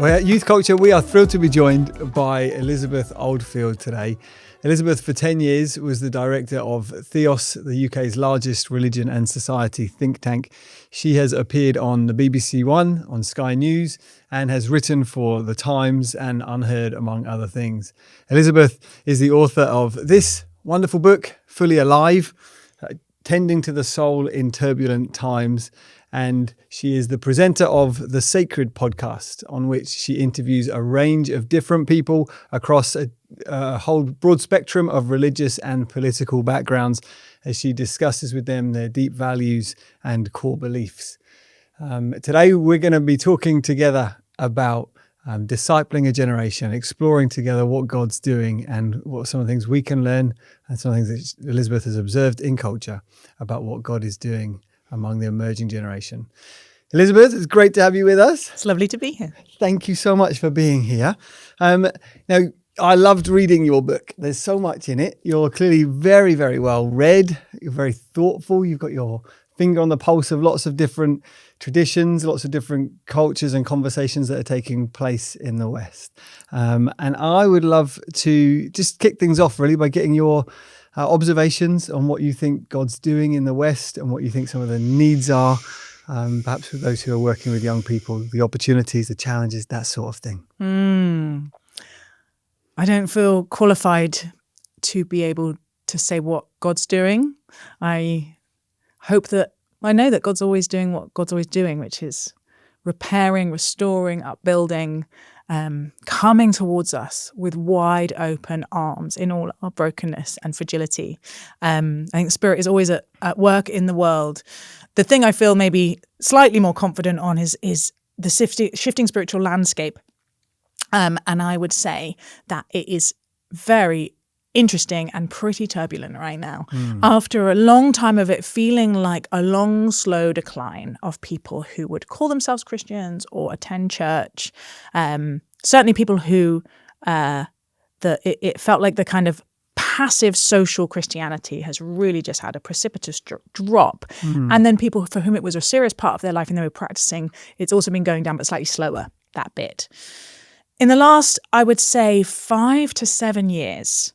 Well, at Youth Culture, we are thrilled to be joined by Elizabeth Oldfield today. Elizabeth, for 10 years, was the director of Theos, the UK's largest religion and society think tank. She has appeared on the BBC One, on Sky News, and has written for The Times and Unheard, among other things. Elizabeth is the author of this wonderful book, Fully Alive, Tending to the Soul in Turbulent Times. And she is the presenter of the Sacred podcast, on which she interviews a range of different people across a whole broad spectrum of religious and political backgrounds, as she discusses with them their deep values and core beliefs. Today, we're going to be talking together about discipling a generation, exploring together what God's doing and what some of the things we can learn, and some of the things that Elizabeth has observed in culture about what God is doing among the emerging generation. Elizabeth, it's great to have you with us. It's lovely to be here. Thank you so much for being here. Now, I loved reading your book. There's so much in it. You're clearly very, very well read. You're very thoughtful. You've got your finger on the pulse of lots of different traditions, lots of different cultures and conversations that are taking place in the West. And I would love to just kick things off really by getting your observations on what you think God's doing in the West and what you think some of the needs are, perhaps for those who are working with young people, the opportunities, the challenges, that sort of thing. I don't feel qualified to be able to say what God's doing. I know that God's always doing what God's always doing, which is repairing, restoring, upbuilding, coming towards us with wide open arms in all our brokenness and fragility. I think the Spirit is always at work in the world. The thing I feel maybe slightly more confident on is the shifting spiritual landscape. And I would say that it is very interesting and pretty turbulent right now. After a long time of it feeling like a long, slow decline of people who would call themselves Christians or attend church, certainly people who it felt like the kind of passive social Christianity has really just had a precipitous drop. And then people for whom it was a serious part of their life and they were practicing, it's also been going down, but slightly slower, that bit. In the last, I would say, 5 to 7 years,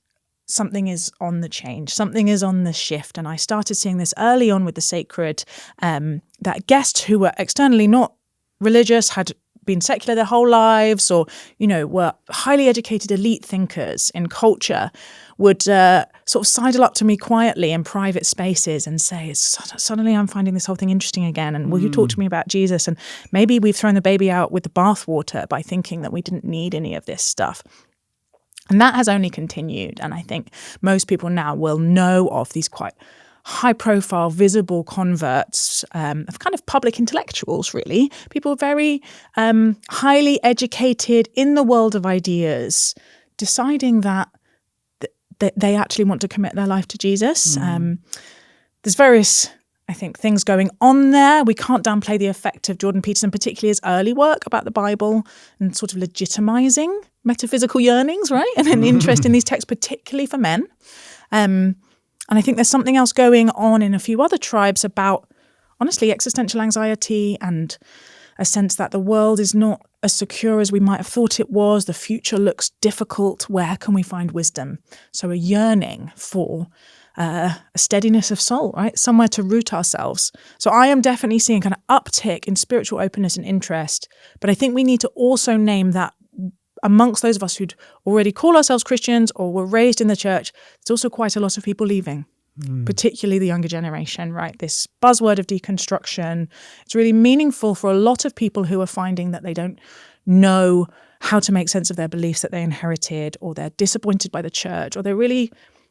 something is on the change, something is on the shift. And I started seeing this early on with the Sacred, that guests who were externally not religious, had been secular their whole lives, or, were highly educated elite thinkers in culture, would sort of sidle up to me quietly in private spaces and say, suddenly I'm finding this whole thing interesting again. And will you talk to me about Jesus? And maybe we've thrown the baby out with the bathwater by thinking that we didn't need any of this stuff. And that has only continued. And I think most people now will know of these quite high-profile, visible converts of kind of public intellectuals, really. People very highly educated in the world of ideas, deciding that they actually want to commit their life to Jesus. There's various, I think, things going on there. We can't downplay the effect of Jordan Peterson, particularly his early work about the Bible and sort of legitimizing metaphysical yearnings, right? And an interest in these texts, particularly for men. And I think there's something else going on in a few other tribes about, honestly, existential anxiety and a sense that the world is not as secure as we might have thought it was. The future looks difficult. Where can we find wisdom? So a yearning for a steadiness of soul, right? Somewhere to root ourselves. So I am definitely seeing kind of uptick in spiritual openness and interest. But I think we need to also name that amongst those of us who'd already call ourselves Christians or were raised in the church, there's also quite a lot of people leaving, particularly the younger generation, right? This buzzword of deconstruction, it's really meaningful for a lot of people who are finding that they don't know how to make sense of their beliefs that they inherited, or they're disappointed by the church, or they're really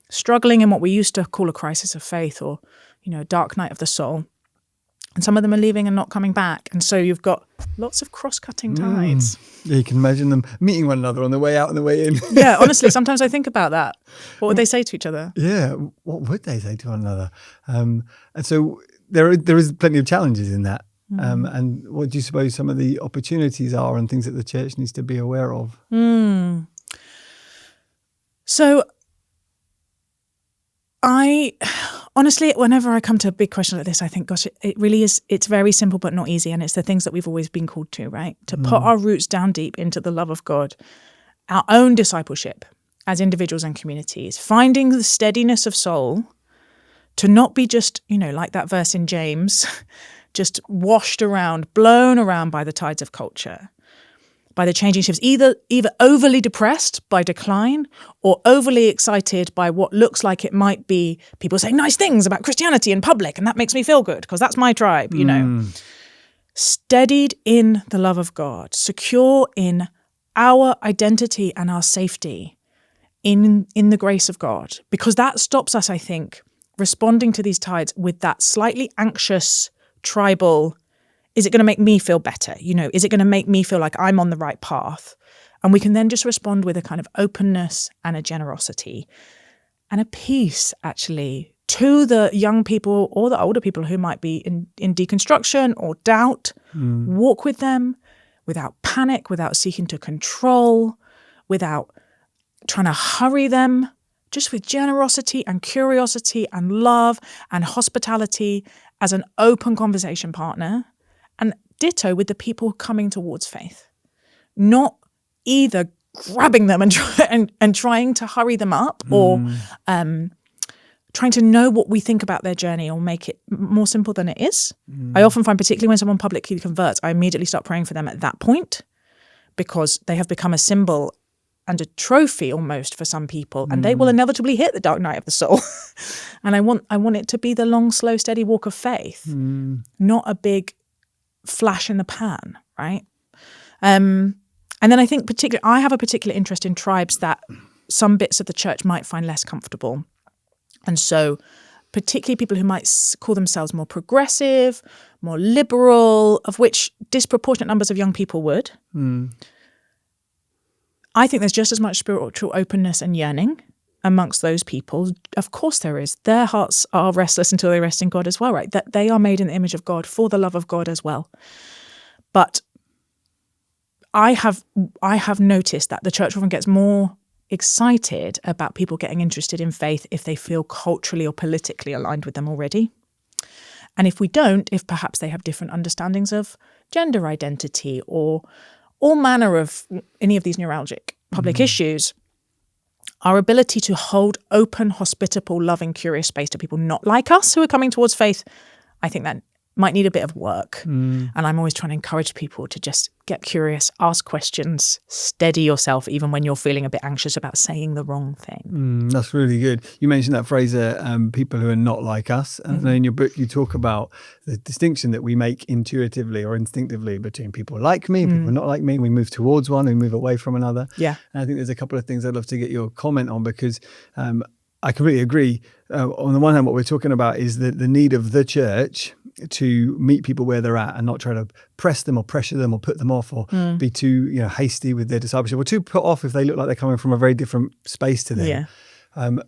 struggling in what we used to call a crisis of faith, or, a dark night of the soul. And some of them are leaving and not coming back. And so you've got lots of cross-cutting tides. Yeah, you can imagine them meeting one another on the way out and the way in. Yeah, honestly, sometimes I think about that. What would they say to each other? Yeah, what would they say to one another? And so there is plenty of challenges in that. And what do you suppose some of the opportunities are and things that the church needs to be aware of? So Honestly, whenever I come to a big question like this, I think, gosh, it really is, it's very simple but not easy. And it's the things that we've always been called to, right? To put our roots down deep into the love of God, our own discipleship as individuals and communities, finding the steadiness of soul, to not be just, like that verse in James, just washed around, blown around by the tides of culture, by the changing shifts, either overly depressed by decline or overly excited by what looks like it might be people saying nice things about Christianity in public, and that makes me feel good because that's my tribe, Steadied in the love of God, secure in our identity and our safety in the grace of God, because that stops us, I think, responding to these tides with that slightly anxious, tribal, is it going to make me feel better? Is it going to make me feel like I'm on the right path? And we can then just respond with a kind of openness and a generosity and a peace, actually, to the young people or the older people who might be in deconstruction or doubt. Walk with them without panic, without seeking to control, without trying to hurry them, just with generosity and curiosity and love and hospitality as an open conversation partner. And ditto with the people coming towards faith, not either grabbing them and trying to hurry them up or trying to know what we think about their journey or make it more simple than it is. I often find, particularly when someone publicly converts, I immediately start praying for them at that point, because they have become a symbol and a trophy almost for some people, and they will inevitably hit the dark night of the soul. And I want it to be the long, slow, steady walk of faith, not a big flash in the pan, right? And then I think I have a particular interest in tribes that some bits of the church might find less comfortable. And so particularly people who might call themselves more progressive, more liberal, of which disproportionate numbers of young people would. I think there's just as much spiritual openness and yearning amongst those people. Of course there is. Their hearts are restless until they rest in God as well, right? That they are made in the image of God for the love of God as well. But I have noticed that the church often gets more excited about people getting interested in faith if they feel culturally or politically aligned with them already. And if we don't, if perhaps they have different understandings of gender identity or all manner of any of these neuralgic public issues, our ability to hold open, hospitable, loving, curious space to people not like us who are coming towards faith, I think that might need a bit of work. And I'm always trying to encourage people to just get curious, ask questions, steady yourself even when you're feeling a bit anxious about saying the wrong thing. That's really good. You mentioned that phrase, people who are not like us. And in your book, you talk about the distinction that we make intuitively or instinctively between people like me, people not like me. We move towards one, we move away from another. Yeah. And I think there's a couple of things I'd love to get your comment on, because I completely agree. On the one hand, what we're talking about is the need of the church to meet people where they're at and not try to press them or pressure them or put them off or be too hasty with their discipleship or too put off if they look like they're coming from a very different space to them. Yeah.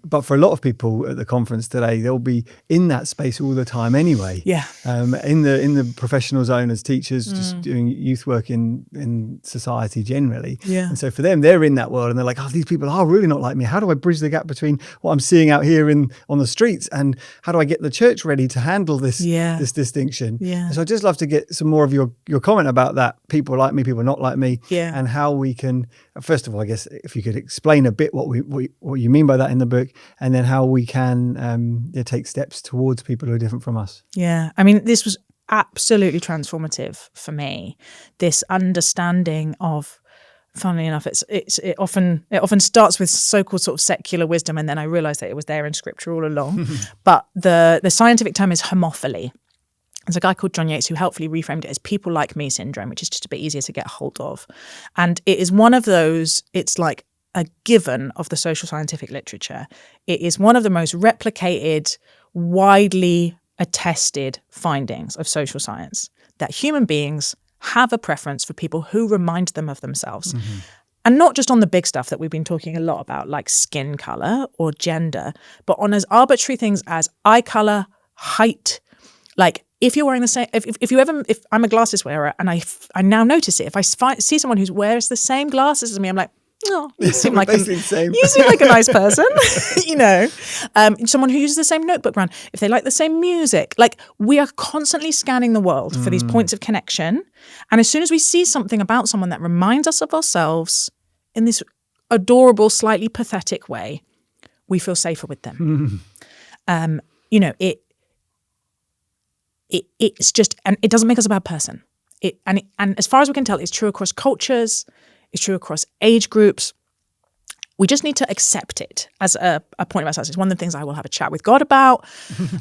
But for a lot of people at the conference today, they'll be in that space all the time anyway. Yeah. In the professional zone as teachers, just doing youth work in society generally. Yeah. And so for them, they're in that world and they're like, oh, these people are really not like me. How do I bridge the gap between what I'm seeing out here on the streets and how do I get the church ready to handle this distinction? Yeah. And so I'd just love to get some more of your comment about that. People like me, people not like me. Yeah. And how we can, first of all, I guess if you could explain a bit what you mean by that in the book, and then how we can take steps towards people who are different from us. Yeah, I mean, this was absolutely transformative for me. This understanding of, funnily enough, it often starts with so-called sort of secular wisdom, and then I realised that it was there in Scripture all along. But the scientific term is homophily. There's a guy called John Yates who helpfully reframed it as people like me syndrome, which is just a bit easier to get hold of. And it is one of those, it's like a given of the social scientific literature. It is one of the most replicated, widely attested findings of social science that human beings have a preference for people who remind them of themselves. And not just on the big stuff that we've been talking a lot about, like skin color or gender, but on as arbitrary things as eye color, height. Like if you're wearing the same, if I'm a glasses wearer and I now notice it, if I see someone who wears the same glasses as me, I'm like, oh, you seem like basically the same. You seem like a nice person, someone who uses the same notebook brand, if they like the same music. Like, we are constantly scanning the world for these points of connection. And as soon as we see something about someone that reminds us of ourselves in this adorable, slightly pathetic way, we feel safer with them. It's just, and it doesn't make us a bad person. And as far as we can tell, it's true across cultures, it's true across age groups. We just need to accept it as a point of ourselves. It's one of the things I will have a chat with God about.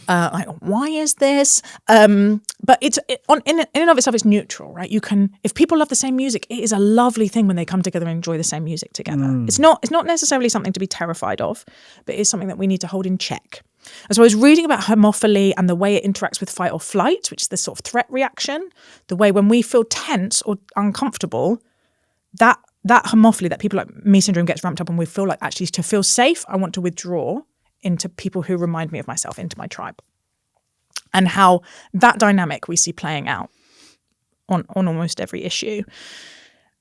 Like, why is this? But in and of itself, it's neutral, right? You can, if people love the same music, it is a lovely thing when they come together and enjoy the same music together. It's not necessarily something to be terrified of, but it's something that we need to hold in check. And so I was reading about homophily and the way it interacts with fight or flight, which is the sort of threat reaction, the way when we feel tense or uncomfortable, that homophily, that people like me syndrome gets ramped up, and we feel like, actually, to feel safe, I want to withdraw into people who remind me of myself, into my tribe. And how that dynamic we see playing out on almost every issue.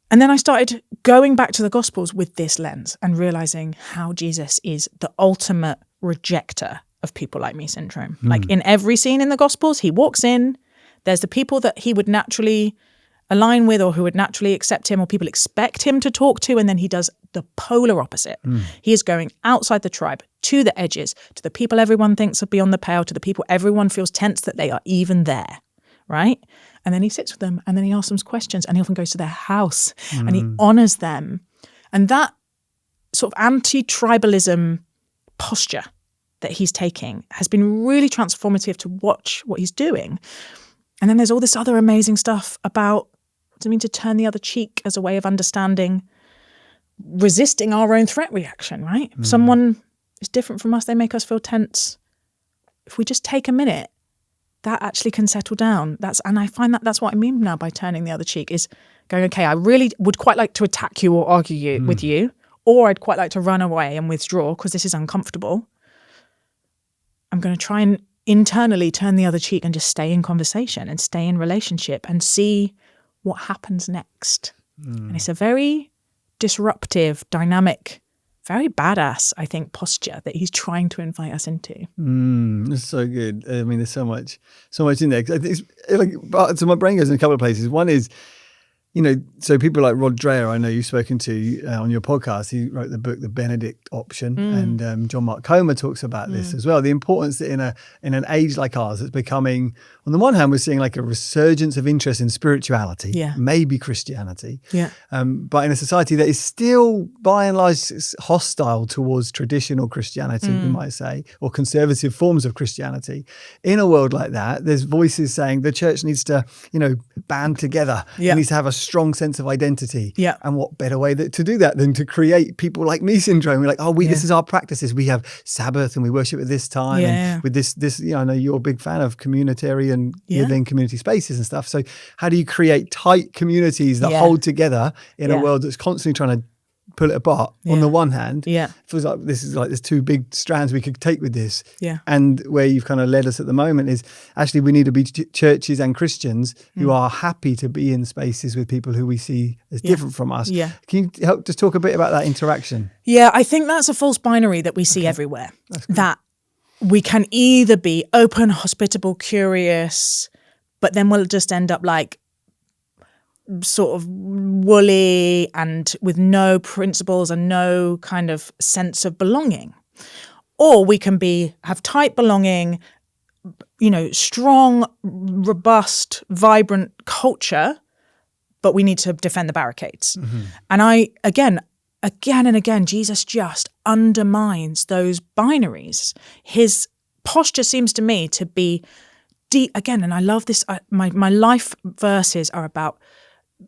And then I started going back to the Gospels with this lens and realizing how Jesus is the ultimate rejecter of people like me syndrome. Like, in every scene in the Gospels, he walks in, there's the people that he would naturally align with or who would naturally accept him or people expect him to talk to, and then he does the polar opposite. He is going outside the tribe, to the edges, to the people everyone thinks are beyond the pale, to the people everyone feels tense that they are even there, right? And then he sits with them, and then he asks them questions, and he often goes to their house and he honors them. And that sort of anti-tribalism posture that he's taking has been really transformative to watch what he's doing. And then there's all this other amazing stuff about what does it mean to turn the other cheek as a way of understanding, resisting our own threat reaction, right? If someone is different from us, they make us feel tense. If we just take a minute, that actually can settle down. And I find that's what I mean now by turning the other cheek, is going, okay, I really would quite like to attack you or argue with you, or I'd quite like to run away and withdraw because this is uncomfortable. I'm going to try and internally turn the other cheek and just stay in conversation and stay in relationship and see what happens next. And it's a very disruptive, dynamic, very badass, I think, posture that he's trying to invite us into. It's so good. I mean, there's so much in there. I think it's like, so my brain goes in a couple of places. One is, so people like Rod Dreher, I know you've spoken to on your podcast. He wrote the book, The Benedict Option, and John Mark Comer talks about this as well. The importance that in an age like ours, it's becoming, on the one hand, we're seeing like a resurgence of interest in spirituality, maybe Christianity, but in a society that is still, by and large, hostile towards traditional Christianity, we might say, or conservative forms of Christianity. In a world like that, there's voices saying the church needs to, band together. It needs to have a strong sense of identity. And what better way to do that than to create people like me syndrome? We're like, this is our practices. We have Sabbath and we worship at this time. And with this, I know you're a big fan of communitarian living, community spaces and stuff. So how do you create tight communities that hold together in a world that's constantly trying to pull it apart? On the one hand, it feels like there's two big strands we could take with this. And where you've kind of led us at the moment is actually we need to be churches and Christians who are happy to be in spaces with people who we see as different from us. Can you help just talk a bit about that interaction? I think that's a false binary that we see everywhere. That we can either be open, hospitable, curious, but then we'll just end up like sort of woolly and with no principles and no kind of sense of belonging. Or we can have tight belonging, strong, robust, vibrant culture, but we need to defend the barricades. And again and again, Jesus just undermines those binaries. His posture seems to me to be deep, again, and I love this, my life verses are about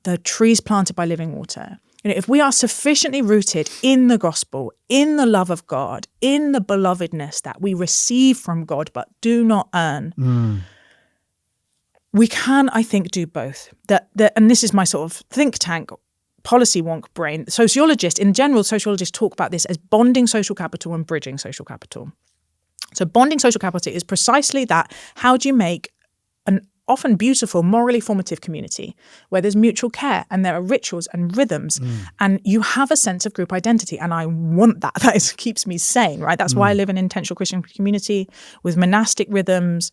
the trees planted by living water. If we are sufficiently rooted in the gospel, in the love of God, in the belovedness that we receive from God but do not earn, we can, I think, do both. And this is my sort of think tank, policy wonk brain. Sociologists talk about this as bonding social capital and bridging social capital. So bonding social capital is precisely that. How do you make often beautiful, morally formative community where there's mutual care and there are rituals and rhythms and you have a sense of group identity. And I want that. That keeps me sane, right? That's why I live in an intentional Christian community with monastic rhythms.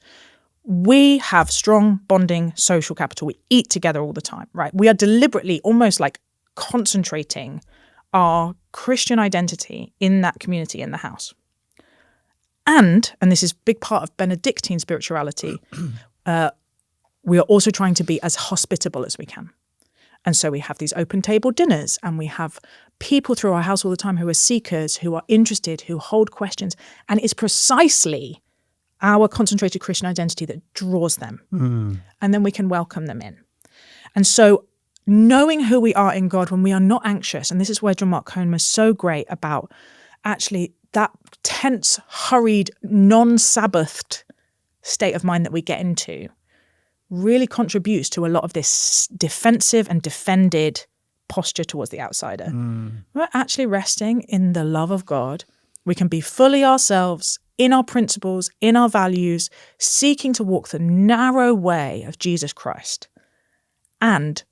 We have strong bonding social capital. We eat together all the time, right? We are deliberately almost like concentrating our Christian identity in that community, in the house. And this is a big part of Benedictine spirituality, we are also trying to be as hospitable as we can. And so we have these open table dinners and we have people through our house all the time who are seekers, who are interested, who hold questions. And it's precisely our concentrated Christian identity that draws them. And then we can welcome them in. And so knowing who we are in God when we are not anxious, and this is where John Mark Cohen was so great about actually that tense, hurried, non-Sabbathed state of mind that we get into really contributes to a lot of this defensive and defended posture towards the outsider. We're actually resting in the love of God. We can be fully ourselves in our principles, in our values, seeking to walk the narrow way of Jesus Christ and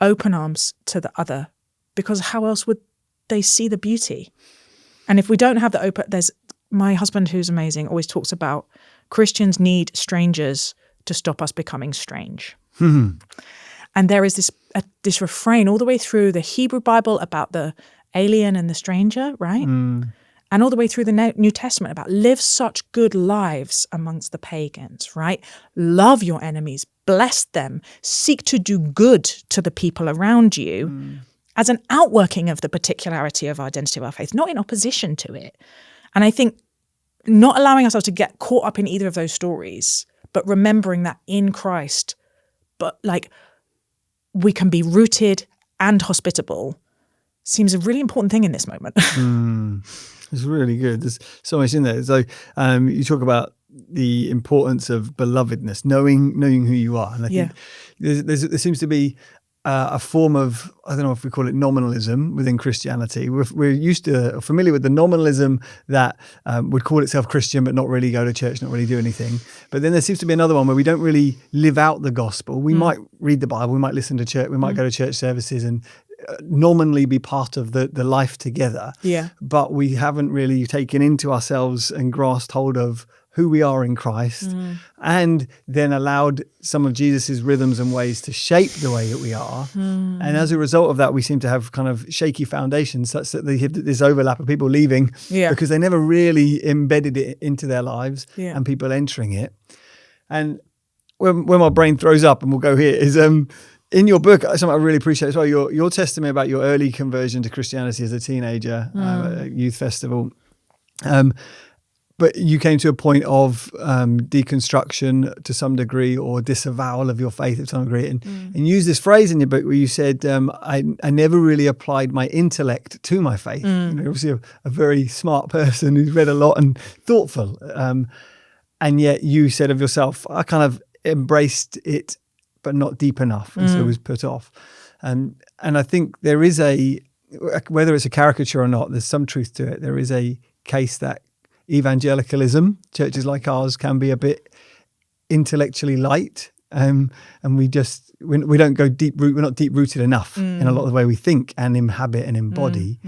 open arms to the other, because how else would they see the beauty? And if we don't have the open, there's my husband, who's amazing, always talks about Christians need strangers to stop us becoming strange. And there is this refrain all the way through the Hebrew Bible about the alien and the stranger, right? And all the way through the New Testament about live such good lives amongst the pagans, right? Love your enemies, bless them, seek to do good to the people around you as an outworking of the particularity of our identity of our faith, not in opposition to it. And I think not allowing ourselves to get caught up in either of those stories, but remembering that in Christ, but like we can be rooted and hospitable seems a really important thing in this moment. It's really good. There's so much in there. So you talk about the importance of belovedness, knowing who you are. And I think there seems to be a form of, I don't know if we call it nominalism within Christianity. We're familiar with the nominalism that would call itself Christian but not really go to church, not really do anything. But then there seems to be another one where we don't really live out the gospel. We might read the Bible, we might listen to church, we might go to church services and nominally be part of the life together. But we haven't really taken into ourselves and grasped hold of who we are in Christ, and then allowed some of Jesus's rhythms and ways to shape the way that we are. And as a result of that, we seem to have kind of shaky foundations, such that they have this overlap of people leaving because they never really embedded it into their lives, and people entering it. And when my brain throws up, and we'll go here, is in your book, something I really appreciate as well, your testimony about your early conversion to Christianity as a teenager at a youth festival. But you came to a point of deconstruction to some degree, or disavowal of your faith to some degree, and used this phrase in your book where you said, I never really applied my intellect to my faith. You're obviously a very smart person who's read a lot and thoughtful. And yet you said of yourself, I kind of embraced it, but not deep enough, and so it was put off. And I think there is whether it's a caricature or not, there's some truth to it. There is a case that evangelicalism, churches like ours, can be a bit intellectually light, and we don't go deep root. We're not deep rooted enough in a lot of the way we think and inhabit and embody.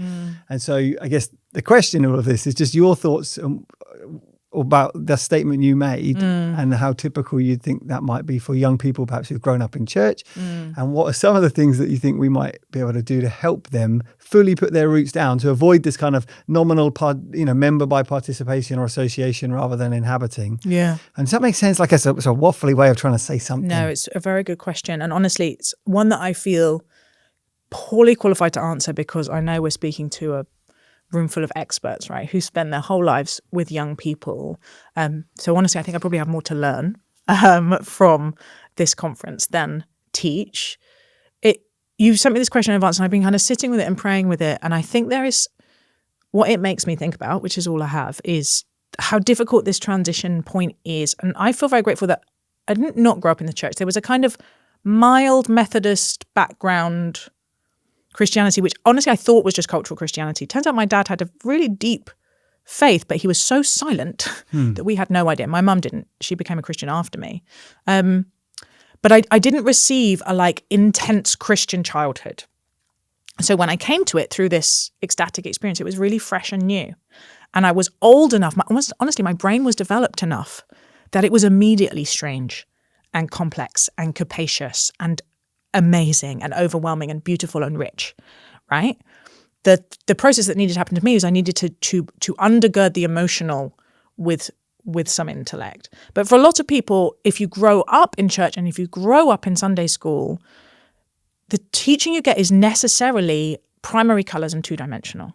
And so I guess the question of all of this is just your thoughts about the statement you made and how typical you think that might be for young people perhaps who've grown up in church, and what are some of the things that you think we might be able to do to help them fully put their roots down, to avoid this kind of nominal member by participation or association rather than inhabiting. And does that make sense? Like it's a waffly way of trying to say something. No, it's a very good question, and honestly it's one that I feel poorly qualified to answer, because I know we're speaking to a room full of experts, right, who spend their whole lives with young people. So honestly, I think I probably have more to learn from this conference than teach. You sent me this question in advance, and I've been kind of sitting with it and praying with it. And I think there is, what it makes me think about, which is all I have, is how difficult this transition point is. And I feel very grateful that I did not grow up in the church. There was a kind of mild Methodist background Christianity, which honestly I thought was just cultural Christianity. Turns out my dad had a really deep faith, but he was so silent that we had no idea. My mum didn't. She became a Christian after me. But I didn't receive a like intense Christian childhood. So when I came to it through this ecstatic experience, it was really fresh and new. And I was old enough, honestly, my brain was developed enough that it was immediately strange and complex and capacious and amazing and overwhelming and beautiful and rich, right? The process that needed to happen to me was I needed to undergird the emotional with some intellect. But for a lot of people, if you grow up in church and if you grow up in Sunday school, the teaching you get is necessarily primary colours and two-dimensional.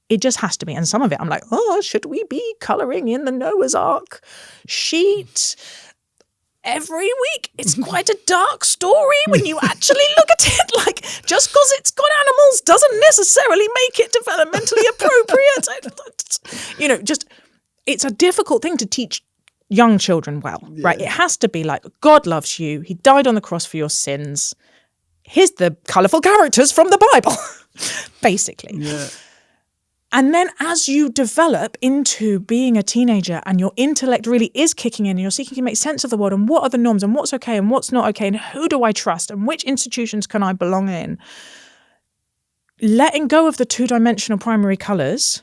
It just has to be. And some of it, I'm like, oh, should we be colouring in the Noah's Ark sheet every week? It's quite a dark story when you actually look at it. Like, just because it's got animals doesn't necessarily make it developmentally appropriate. Just it's a difficult thing to teach young children well, right? It has to be like, God loves you. He died on the cross for your sins. Here's the colourful characters from the Bible, basically. Yeah. And then as you develop into being a teenager and your intellect really is kicking in and you're seeking to make sense of the world and what are the norms and what's okay and what's not okay and who do I trust and which institutions can I belong in, letting go of the two-dimensional primary colours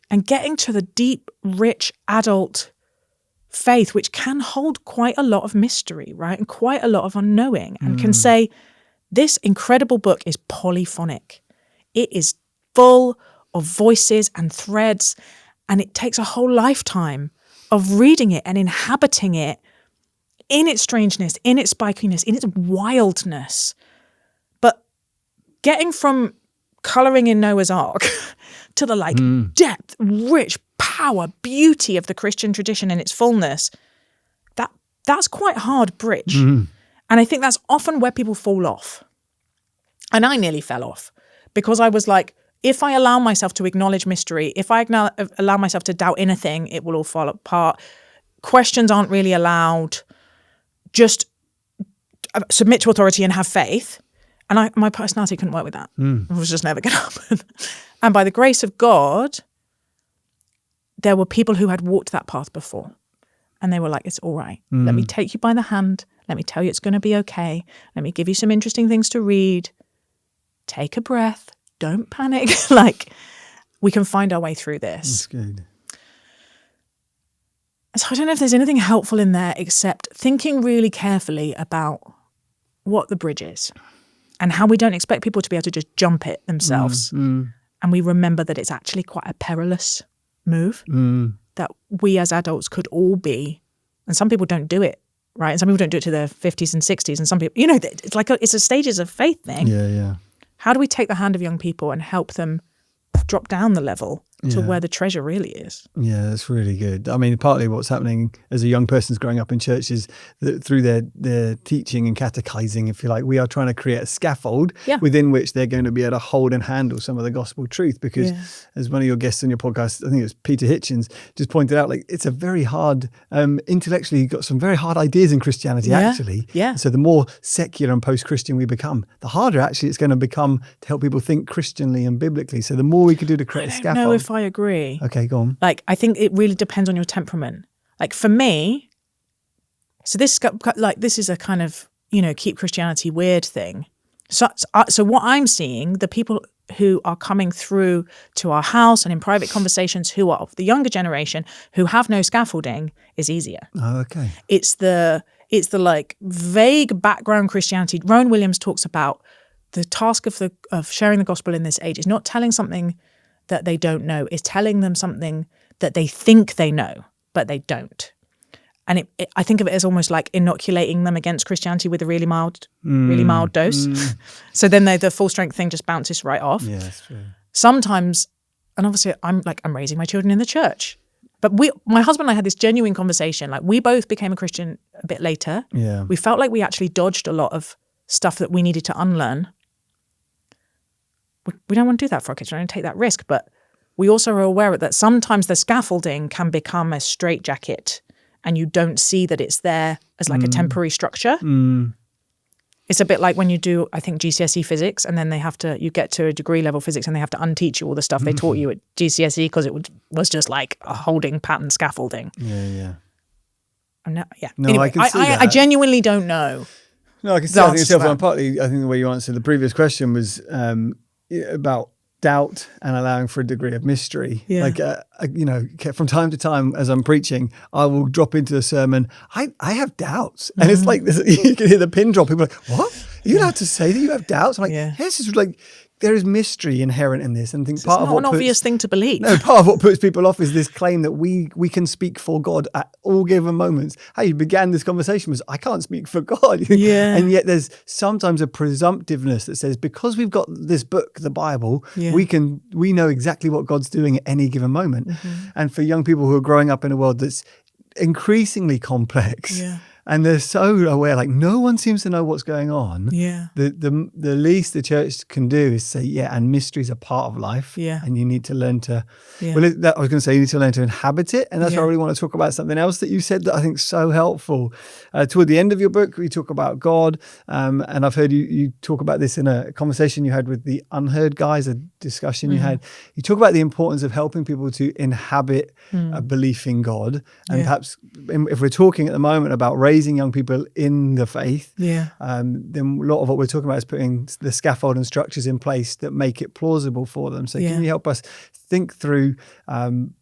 and getting to the deep, rich, adult faith, which can hold quite a lot of mystery, right? And quite a lot of unknowing and can say, this incredible book is polyphonic. It is full of voices and threads, and it takes a whole lifetime of reading it and inhabiting it in its strangeness, in its spikiness, in its wildness. But getting from colouring in Noah's Ark to the like depth, rich, power, beauty of the Christian tradition in its fullness, that's quite a hard bridge. And I think that's often where people fall off. And I nearly fell off because I was like, if I allow myself to acknowledge mystery, if I allow myself to doubt anything, it will all fall apart. Questions aren't really allowed. Just submit to authority and have faith. And my personality couldn't work with that. It was just never going to happen. And by the grace of God, there were people who had walked that path before. And they were like, it's all right. Let me take you by the hand. Let me tell you it's going to be okay. Let me give you some interesting things to read. Take a breath. Don't panic. Like, we can find our way through this. That's good. So I don't know if there's anything helpful in there except thinking really carefully about what the bridge is and how we don't expect people to be able to just jump it themselves. And we remember that it's actually quite a perilous move that we as adults could all be. And some people don't do it, right? And some people don't do it to their 50s and 60s. And some people, it's like it's a stages of faith thing. Yeah. How do we take the hand of young people and help them drop down the level to where the treasure really is? Yeah, that's really good. I mean, partly what's happening as a young person's growing up in church is that through their teaching and catechizing, if you like, we are trying to create a scaffold within which they're going to be able to hold and handle some of the gospel truth. Because as one of your guests on your podcast, I think it was Peter Hitchens, just pointed out, like, it's a very hard, intellectually, you've got some very hard ideas in Christianity, actually. Yeah. So the more secular and post-Christian we become, the harder actually it's going to become to help people think Christianly and biblically. So the more we could do to create a scaffold. I don't know if I agree. Okay, go on. Like, I think it really depends on your temperament. Like, for me, so this is a kind of, keep Christianity weird thing. So what I'm seeing, the people who are coming through to our house and in private conversations who are of the younger generation who have no scaffolding is easier. Oh, okay. It's the like vague background Christianity. Rowan Williams talks about the task of sharing the gospel in this age is not telling something that they don't know, is telling them something that they think they know, but they don't. And I think of it as almost like inoculating them against Christianity with a really mild dose. So then the full strength thing just bounces right off. Yeah, that's true. Sometimes, and obviously I'm raising my children in the church. But my husband and I had this genuine conversation. Like, we both became a Christian a bit later. Yeah. We felt like we actually dodged a lot of stuff that we needed to unlearn. We don't want to do that for our kids. We don't take that risk. But we also are aware that sometimes the scaffolding can become a straitjacket and you don't see that it's there as like a temporary structure. It's a bit like when you do, I think, GCSE physics, and then you get to a degree level physics and they have to unteach you all the stuff they taught you at GCSE because it was just like a holding pattern scaffolding. Yeah. No, yeah. No, Anyway, I can see that. I genuinely don't know. No, I can see. The I think answer it's to helpful. that. And partly, I think the way you answered the previous question was about doubt and allowing for a degree of mystery. Yeah. Like, from time to time, as I'm preaching, I will drop into a sermon. I have doubts, and it's like this, you can hear the pin drop. People are like, "What? Are you allowed to say that you have doubts?" I'm like, Yeah. "Yes." It's like there is mystery inherent in this, and I think It's part of not what an obvious thing to believe. No, part of what puts people off is this claim that we can speak for God at all given moments. How you began this conversation was, I can't speak for God. Yeah. And yet there's sometimes a presumptiveness that says, because we've got this book, the Bible, Yeah. we know exactly what God's doing at any given moment. And for young people who are growing up in a world that's increasingly complex, Yeah. and they're so aware, like no one seems to know what's going on. Yeah. The least the church can do is say, yeah, and mysteries are part of life. Yeah. And you need to learn to, Yeah. I was going to say, you need to learn to inhabit it. And that's why I Yeah. really want to talk about something else that you said that I think is so helpful. Toward the end of your book, we talk about God. And I've heard you talk about this in a conversation you had with the Unheard guys, a discussion you had. You talk about the importance of helping people to inhabit a belief in God. And perhaps if we're talking at the moment about raising young people in the faith, then a lot of what we're talking about is putting the scaffold and structures in place that make it plausible for them. So can you help us think through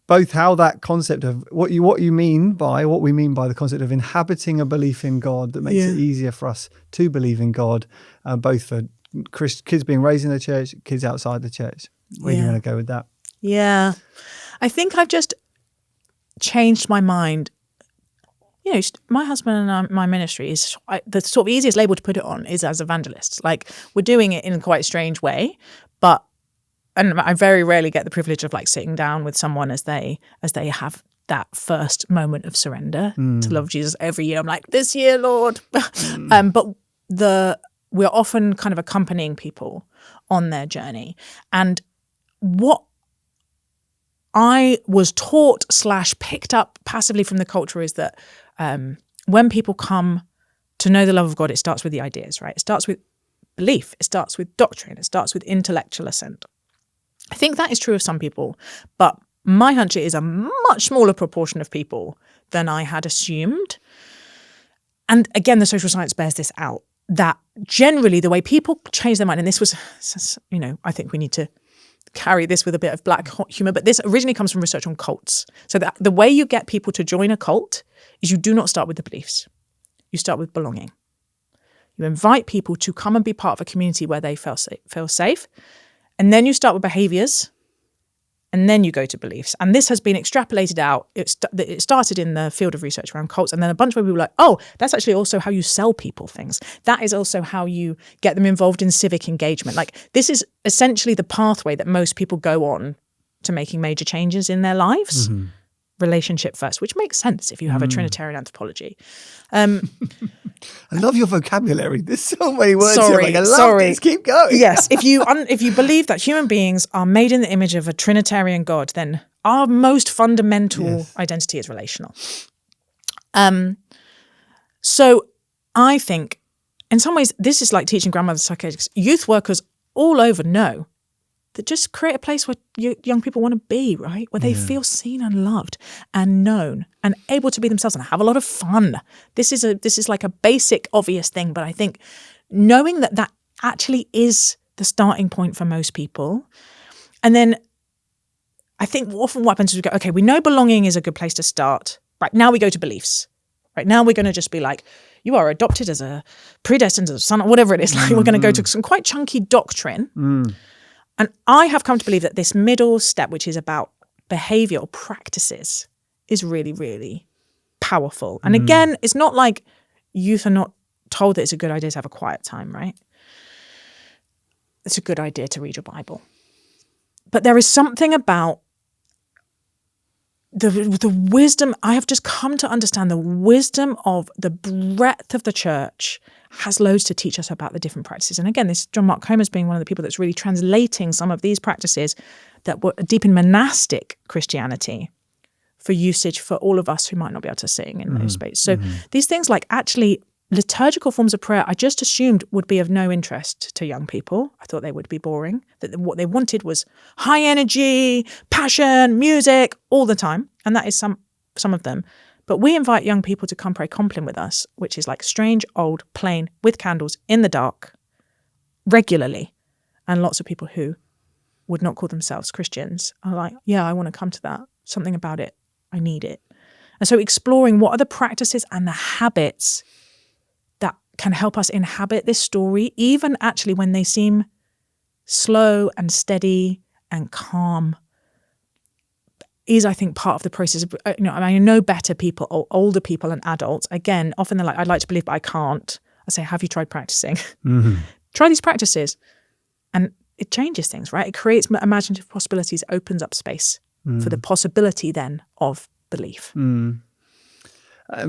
both how that concept of what we mean by the concept of inhabiting a belief in God that makes it easier for us to believe in God, both for kids being raised in the church, kids outside the church. Where do you want to go with that? Yeah. I think I've just changed my mind. You know, my husband and my ministry is the sort of easiest label to put it on is as evangelists. Like, we're doing it in quite a strange way, and I very rarely get the privilege of like sitting down with someone as they have that first moment of surrender to love Jesus every year. I'm like, this year, Lord. But we're often kind of accompanying people on their journey. And what I was taught / picked up passively from the culture is that when people come to know the love of God, it starts with the ideas, right? It starts with belief. It starts with doctrine. It starts with intellectual assent. I think that is true of some people, but my hunch is a much smaller proportion of people than I had assumed. And again, the social science bears this out, that generally the way people change their mind, and this was, I think we need to carry this with a bit of black humor, but this originally comes from research on cults. So that the way you get people to join a cult is you do not start with the beliefs. You start with belonging. You invite people to come and be part of a community where they feel safe. And then you start with behaviors, and then you go to beliefs. And this has been extrapolated out. It started in the field of research around cults, and then a bunch of people were like, oh, that's actually also how you sell people things. That is also how you get them involved in civic engagement. Like, this is essentially the pathway that most people go on to making major changes in their lives. Mm-hmm. Relationship first, which makes sense if you have a Trinitarian anthropology. I love your vocabulary. There's so many words. Sorry. I love this. Keep going. Yes, if you believe that human beings are made in the image of a Trinitarian God, then our most fundamental identity is relational. So I think, in some ways, this is like teaching grandmother psychologists. Youth workers all over know that just create a place where young people want to be, right? Where they feel seen and loved and known and able to be themselves and have a lot of fun. This is like a basic, obvious thing, but I think knowing that actually is the starting point for most people. And then I think often what happens is we go, okay, we know belonging is a good place to start. Right, now we go to beliefs. Right, now we're going to just be like, you are adopted as a predestined as a son, or whatever it is. Like, we're going to go to some quite chunky doctrine. And I have come to believe that this middle step, which is about behavioural practices, is really, really powerful. And again, it's not like youth are not told that it's a good idea to have a quiet time, right? It's a good idea to read your Bible. But there is something about the wisdom. I have just come to understand the wisdom of the breadth of the church has loads to teach us about the different practices. And again, this John Mark Comer's being one of the people that's really translating some of these practices that were deep in monastic Christianity for usage for all of us who might not be able to sing in those spaces. So these things like actually liturgical forms of prayer, I just assumed would be of no interest to young people. I thought they would be boring, that what they wanted was high energy, passion, music all the time. And that is some of them. But we invite young people to come pray Compline with us, which is like strange, old, plain, with candles, in the dark, regularly. And lots of people who would not call themselves Christians are like, yeah, I want to come to that. Something about it. I need it. And so exploring what are the practices and the habits that can help us inhabit this story, even actually when they seem slow and steady and calm, is, I think, part of the process of, I know better people, or older people and adults. Again, often they're like, I'd like to believe, but I can't. I say, have you tried practicing? Mm-hmm. Try these practices. And it changes things, right? It creates imaginative possibilities, opens up space for the possibility then of belief.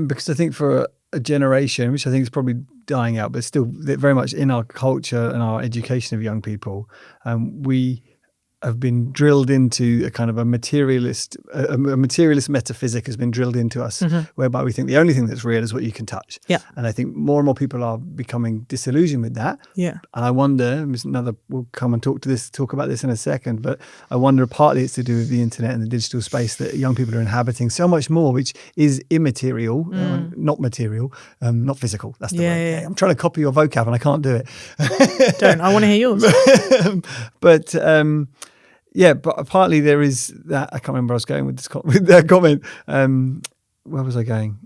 Because I think for a generation, which I think is probably dying out, but still very much in our culture and our education of young people, we have been drilled into a kind of a materialist metaphysic has been drilled into us, whereby we think the only thing that's real is what you can touch. Yeah. And I think more and more people are becoming disillusioned with that. Yeah. And I wonder, we'll come and talk about this in a second, but I wonder partly it's to do with the internet and the digital space that young people are inhabiting so much more, which is immaterial, not material, not physical. That's the word. Yeah. I'm trying to copy your vocab and I can't do it. Don't. I want to hear yours. But yeah, but partly there is that. I can't remember where I was going with that comment. Where was I going?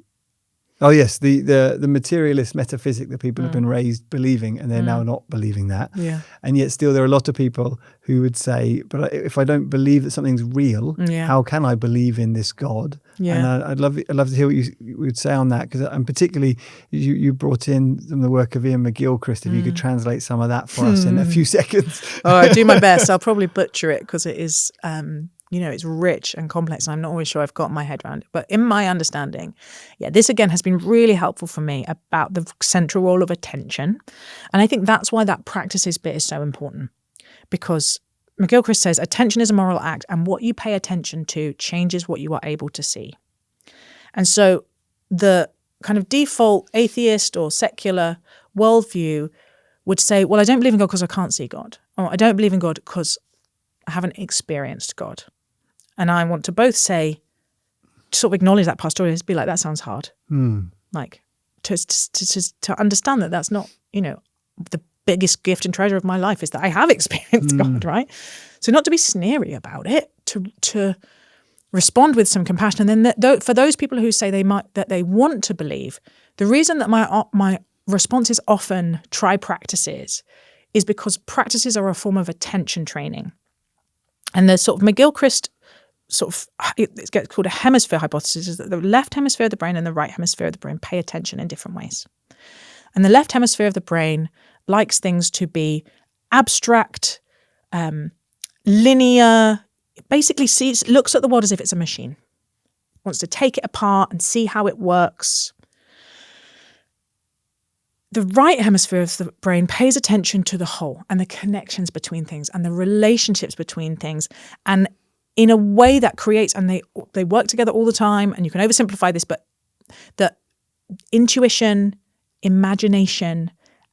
Oh yes, the materialist metaphysic that people have been raised believing, and they're now not believing that. Yeah. And yet still there are a lot of people who would say, but if I don't believe that something's real, how can I believe in this God? Yeah. And I'd love to hear what you would say on that, because and particularly you brought in some of the work of Ian McGill, Chris, if you could translate some of that for us in a few seconds. Oh, I do my best. I'll probably butcher it because it is it's rich and complex. And I'm not always sure I've got my head around it. But in my understanding, this again has been really helpful for me about the central role of attention. And I think that's why that practices bit is so important. Because McGilchrist says, attention is a moral act, and what you pay attention to changes what you are able to see. And so the kind of default atheist or secular worldview would say, well, I don't believe in God because I can't see God. Or I don't believe in God because I haven't experienced God. And I want to both say, sort of acknowledge that pastorally, be like, that sounds hard. Like to understand that that's not, the biggest gift and treasure of my life is that I have experienced God, right? So not to be sneery about it, to respond with some compassion. And then for those people who say that they want to believe, the reason that my response is often try practices is because practices are a form of attention training. And the sort of McGilchrist it gets called a hemisphere hypothesis, is that the left hemisphere of the brain and the right hemisphere of the brain pay attention in different ways. And the left hemisphere of the brain likes things to be abstract, linear, basically looks at the world as if it's a machine, wants to take it apart and see how it works. The right hemisphere of the brain pays attention to the whole and the connections between things and the relationships between things, and in a way that creates, and they work together all the time, and you can oversimplify this, but the intuition, imagination,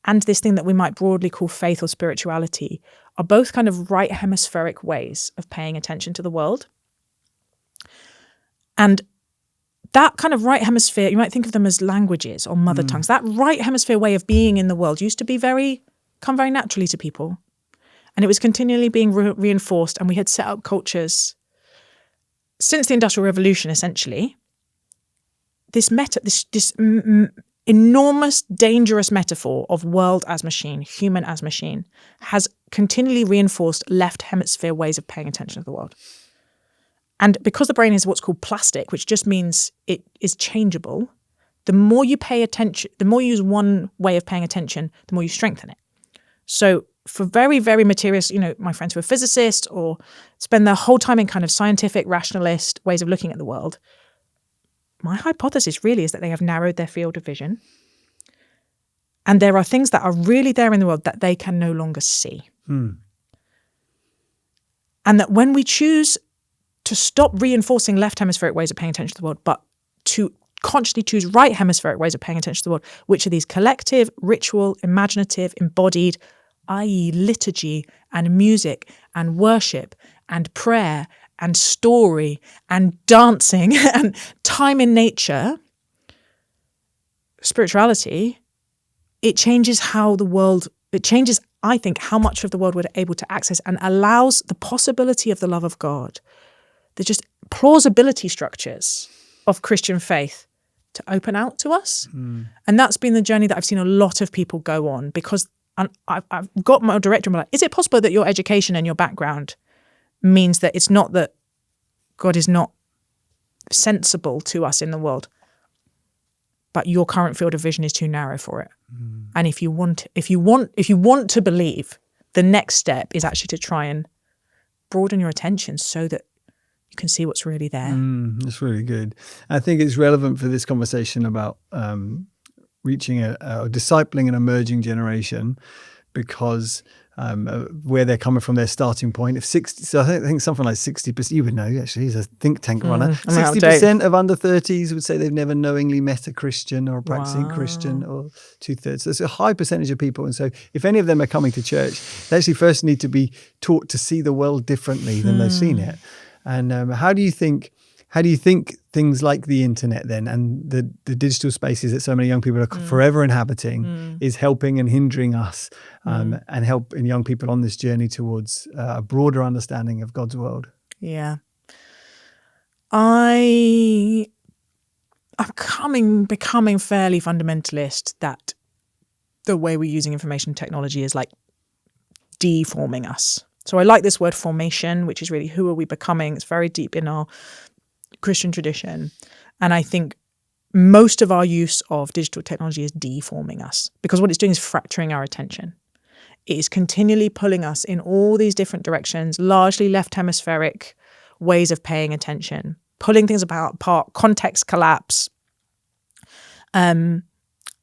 and this thing that we might broadly call faith or spirituality are both kind of right hemispheric ways of paying attention to the world. And that kind of right hemisphere, you might think of them as languages or mother tongues. That right hemisphere way of being in the world used to come very naturally to people. And it was continually being reinforced. And we had set up cultures since the Industrial Revolution, essentially. This enormous, dangerous metaphor of world as machine, human as machine, has continually reinforced left hemisphere ways of paying attention to the world. And because the brain is what's called plastic, which just means it is changeable, the more you pay attention, the more you use one way of paying attention, the more you strengthen it. So for very, very materialist, my friends who are physicists or spend their whole time in kind of scientific, rationalist ways of looking at the world, my hypothesis really is that they have narrowed their field of vision. And there are things that are really there in the world that they can no longer see. And that when we choose to stop reinforcing left hemispheric ways of paying attention to the world, but to consciously choose right hemispheric ways of paying attention to the world, which are these collective, ritual, imaginative, embodied, i.e. liturgy and music and worship and prayer and story and dancing and time in nature, spirituality, it changes I think, how much of the world we're able to access, and allows the possibility of the love of God, the just plausibility structures of Christian faith to open out to us. And that's been the journey that I've seen a lot of people go on, because I've got my director and I'm like, is it possible that your education and your background means that it's not that God is not sensible to us in the world, but your current field of vision is too narrow for it? And if you want to believe, the next step is actually to try and broaden your attention so that you can see what's really there. That's really good. I think it's relevant for this conversation about reaching or discipling an emerging generation, because where they're coming from, their starting point. So I think something like 60%, you would know actually, he's a think tank runner, 60% of under 30s would say they've never knowingly met a Christian or a practicing Christian, or 2/3. So it's a high percentage of people. And so if any of them are coming to church, they actually first need to be taught to see the world differently than they've seen it. And how do you think things like the internet then, and the digital spaces that so many young people are forever inhabiting, is helping and hindering us and helping young people on this journey towards a broader understanding of God's world? Yeah. I'm becoming fairly fundamentalist that the way we're using information technology is like deforming us. So I like this word formation, which is really, who are we becoming? It's very deep in our Christian tradition. And I think most of our use of digital technology is deforming us, because what it's doing is fracturing our attention. It is continually pulling us in all these different directions, largely left hemispheric ways of paying attention, pulling things apart, context collapse,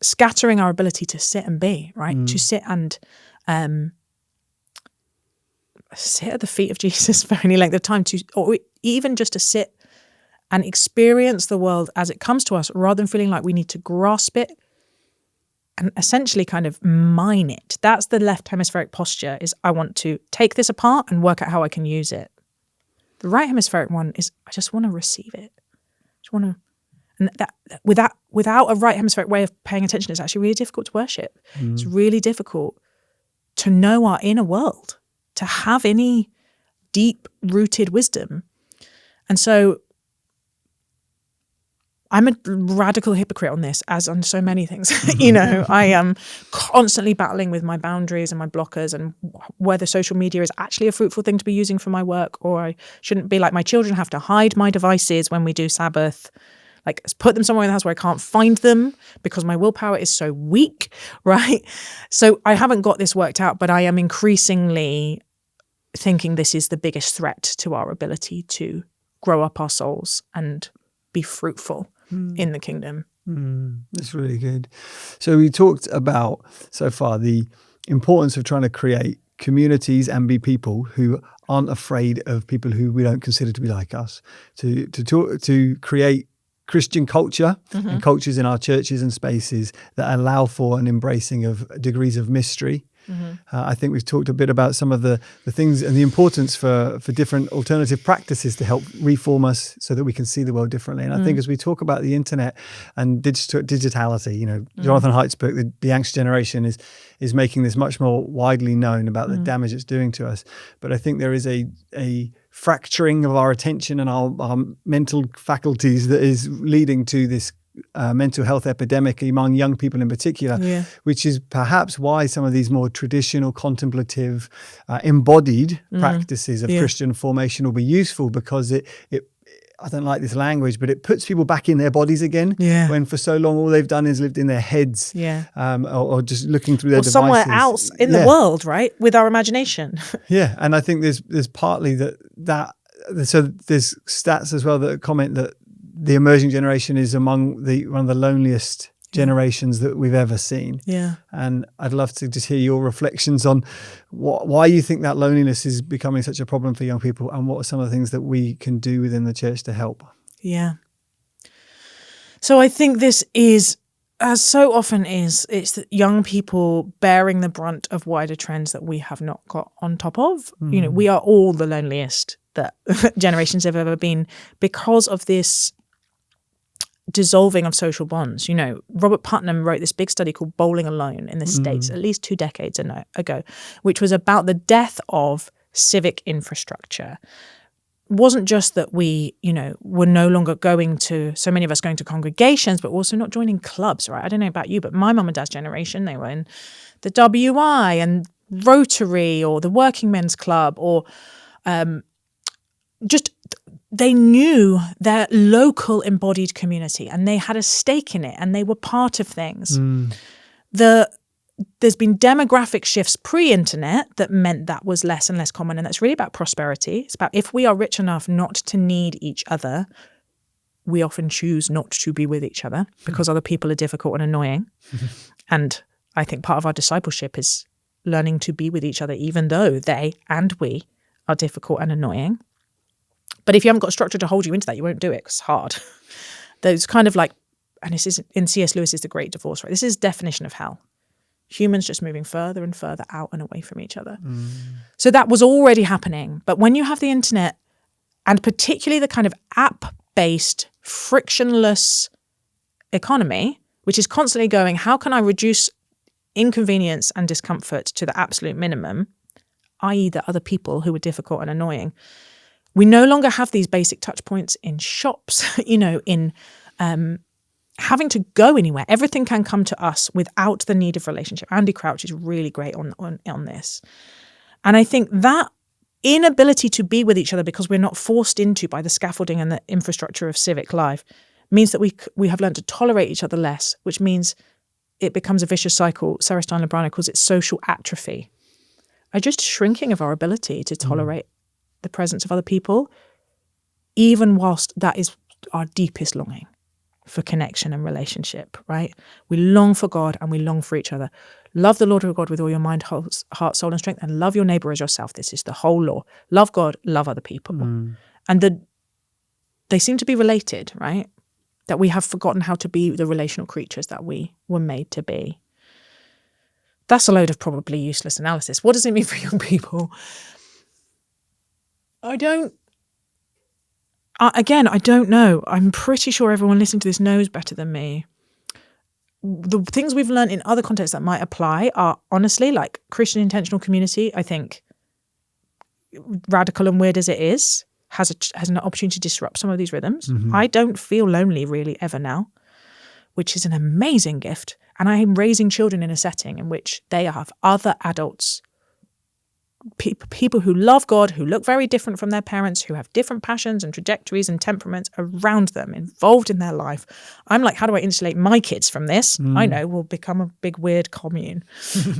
scattering our ability to sit and be, right? To sit and sit at the feet of Jesus for any length of time, or even just to sit and experience the world as it comes to us, rather than feeling like we need to grasp it and essentially kind of mine it. That's the left hemispheric posture, is I want to take this apart and work out how I can use it. The right hemispheric one is I just want to receive it. And that without a right hemispheric way of paying attention, it's actually really difficult to worship. It's really difficult to know our inner world, to have any deep-rooted wisdom. And so I'm a radical hypocrite on this, as on so many things. I am constantly battling with my boundaries and my blockers, and whether social media is actually a fruitful thing to be using for my work, or I shouldn't be. Like, my children have to hide my devices when we do Sabbath, like put them somewhere in the house where I can't find them because my willpower is so weak, right? So I haven't got this worked out, but I am increasingly thinking this is the biggest threat to our ability to grow up our souls and be fruitful in the kingdom. That's really good. So we talked about so far the importance of trying to create communities and be people who aren't afraid of people who we don't consider to be like us, to create Christian culture and cultures in our churches and spaces that allow for an embracing of degrees of mystery. I think we've talked a bit about some of the things and the importance for different alternative practices to help reform us so that we can see the world differently. And I think as we talk about the internet and digitality, Jonathan Haidt's book, The Anxious Generation, is making this much more widely known about the damage it's doing to us. But I think there is a fracturing of our attention and our mental faculties that is leading to this mental health epidemic among young people in particular, which is perhaps why some of these more traditional, contemplative, embodied practices of Christian formation will be useful, because it I don't like this language, but it puts people back in their bodies again, when for so long all they've done is lived in their heads, or just looking through their devices. Somewhere else in the world, right, with our imagination. And I think there's partly that. So there's stats as well that comment that the emerging generation is among one of the loneliest generations that we've ever seen. And I'd love to just hear your reflections on why you think that loneliness is becoming such a problem for young people, and what are some of the things that we can do within the church to help. So I think this is, as so often is, it's that young people bearing the brunt of wider trends that we have not got on top of. We are all the loneliest that generations have ever been, because of this dissolving of social bonds. You know, Robert Putnam wrote this big study called Bowling Alone in the States at least 2 decades ago, which was about the death of civic infrastructure. It wasn't just that we, you know, were no longer going to, so many of us going to congregations, but also not joining clubs, right? I don't know about you, but my mum and dad's generation, they were in the WI and Rotary or the Working Men's Club, or just they knew their local embodied community and they had a stake in it and they were part of things. There's been demographic shifts pre-internet that meant that was less and less common, and that's really about prosperity. It's about, if we are rich enough not to need each other, we often choose not to be with each other because other people are difficult and annoying. And I think part of our discipleship is learning to be with each other even though they and we are difficult and annoying. But if you haven't got structure to hold you into that, you won't do it because it's hard. Those kind of like, and this is in C.S. Lewis's The Great Divorce, right? This is definition of hell. Humans just moving further and further out and away from each other. So that was already happening. But when you have the internet, and particularly the kind of app-based, frictionless economy, which is constantly going, how can I reduce inconvenience and discomfort to the absolute minimum, i.e. the other people who are difficult and annoying. We no longer have these basic touch points in shops, you know, in having to go anywhere. Everything can come to us without the need of relationship. Andy Crouch is really great on this. And I think that inability to be with each other because we're not forced into by the scaffolding and the infrastructure of civic life means that we have learned to tolerate each other less, which means it becomes a vicious cycle. Sarah Stein-Lebrano calls it social atrophy. A just shrinking of our ability to tolerate the presence of other people, even whilst that is our deepest longing for connection and relationship, right? We long for God and we long for each other. Love the Lord your God with all your mind, heart, soul, and strength, and love your neighbor as yourself. This is the whole law. Love God, love other people. And they seem to be related, right? That we have forgotten how to be the relational creatures that we were made to be. That's a load of probably useless analysis. What does it mean for young people? I don't know. I'm pretty sure everyone listening to this knows better than me. The things we've learned in other contexts that might apply are honestly like Christian intentional community. I think, radical and weird as it is, has an opportunity to disrupt some of these rhythms. I don't feel lonely really ever now, which is an amazing gift. And I am raising children in a setting in which they have other adults, people who love God, who look very different from their parents, who have different passions and trajectories and temperaments around them, involved in their life. I'm like, how do I insulate my kids from this? I know, we'll become a big weird commune.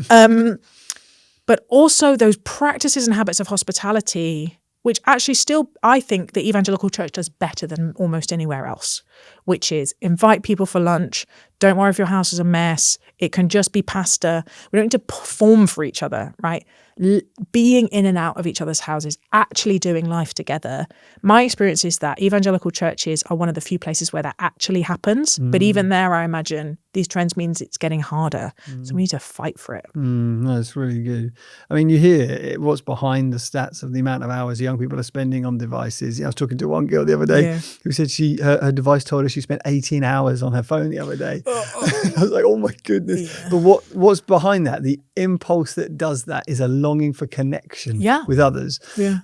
But also those practices and habits of hospitality, which actually still, I think the evangelical church does better than almost anywhere else, which is invite people for lunch. Don't worry if your house is a mess. It can just be pasta. We don't need to perform for each other, right? Being in and out of each other's houses, actually doing life together. My experience is that evangelical churches are one of the few places where that actually happens. But even there, I imagine these trends means it's getting harder. So we need to fight for it. That's really good. I mean, you hear what's behind the stats of the amount of hours young people are spending on devices. I was talking to one girl the other day who said her device told her she spent 18 hours on her phone the other day. I was like, oh my goodness. But what's behind that? The impulse that does that is a longing for connection with others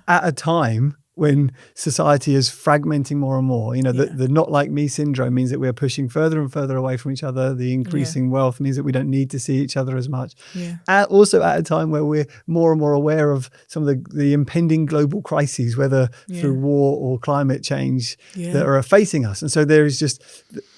at a time when society is fragmenting more and more. You know, the not like me syndrome means that we're pushing further and further away from each other. The increasing wealth means that we don't need to see each other as much. Also at a time where we're more and more aware of some of the impending global crises, whether through war or climate change, that are facing us. And so there is just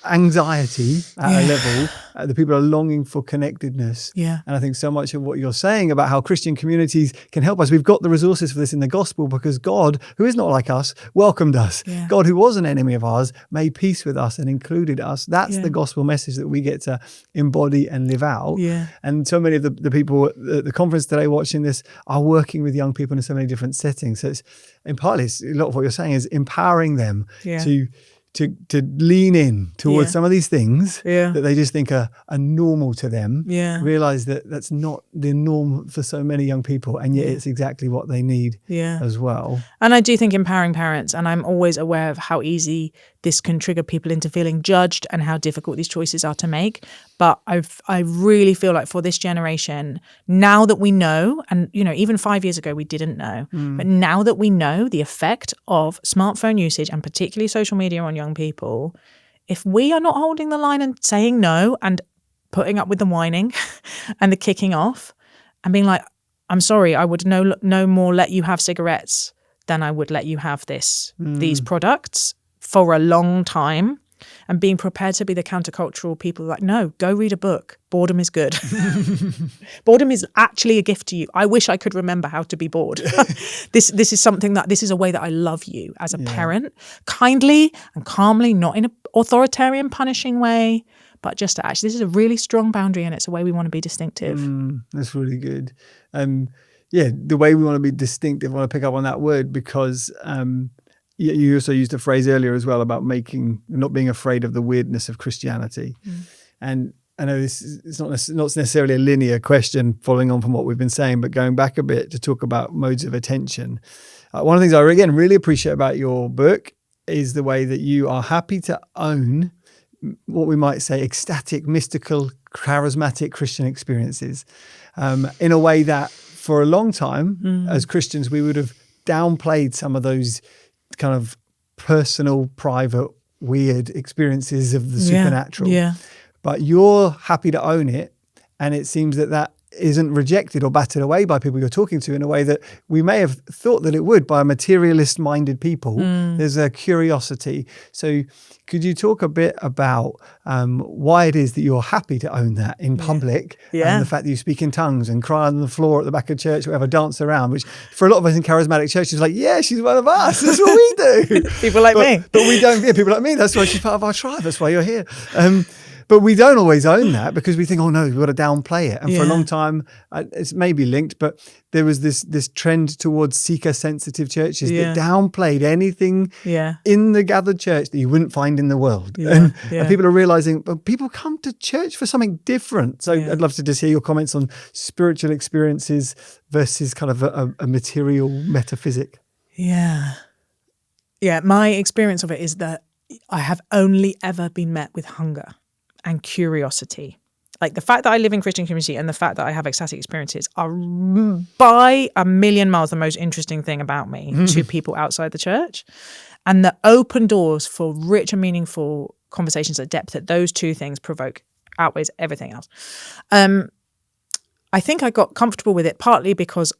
anxiety at a level. The people are longing for connectedness. And I think so much of what you're saying about how Christian communities can help us, we've got the resources for this in the gospel because God, who is not like us, welcomed us. God, who was an enemy of ours, made peace with us and included us. That's the gospel message that we get to embody and live out. And so many of the people at the conference today watching this are working with young people in so many different settings. So it's, in partly, a lot of what you're saying is empowering them to lean in towards some of these things that they just think are normal to them, realize that that's not the norm for so many young people, and yet it's exactly what they need as well. And I do think empowering parents, and I'm always aware of how easy this can trigger people into feeling judged and how difficult these choices are to make. But I really feel like for this generation, now that we know, and even 5 years ago we didn't know, but now that we know the effect of smartphone usage and particularly social media on young people, if we are not holding the line and saying no and putting up with the whining and the kicking off and being like, I'm sorry, I would no more let you have cigarettes than I would let you have these products for a long time, and being prepared to be the countercultural people like, no, go read a book. Boredom is good. Boredom is actually a gift to you. I wish I could remember how to be bored. This is a way that I love you as a parent, kindly and calmly, not in an authoritarian, punishing way, but just to actually, this is a really strong boundary, and it's a way we want to be distinctive. That's really good. The way we want to be distinctive, I want to pick up on that word because you also used a phrase earlier as well about not being afraid of the weirdness of Christianity. And I know it's not necessarily a linear question following on from what we've been saying, but going back a bit to talk about modes of attention. One of the things I, really appreciate about your book is the way that you are happy to own what we might say ecstatic, mystical, charismatic Christian experiences in a way that for a long time as Christians, we would have downplayed some of those kind of personal, private, weird experiences of the supernatural. But you're happy to own it, and it seems that isn't rejected or battered away by people you're talking to in a way that we may have thought that it would by materialist-minded people. There's a curiosity. So could you talk a bit about why it is that you're happy to own that in public, and the fact that you speak in tongues and cry on the floor at the back of church, whatever, dance around, which for a lot of us in charismatic churches, like, she's one of us. That's what we do. People like me. But we don't, people like me, that's why she's part of our tribe. That's why you're here. But we don't always own that because we think, oh no, we've got to downplay it. And for a long time, it's maybe linked, but there was this trend towards seeker-sensitive churches that downplayed anything in the gathered church that you wouldn't find in the world. And people are realizing, but people come to church for something different. So I'd love to just hear your comments on spiritual experiences versus kind of a material metaphysic. Yeah, my experience of it is that I have only ever been met with hunger and curiosity. Like the fact that I live in Christian community and the fact that I have ecstatic experiences are by a million miles the most interesting thing about me to people outside the church. And the open doors for rich and meaningful conversations at depth that those two things provoke outweighs everything else. I think I got comfortable with it partly because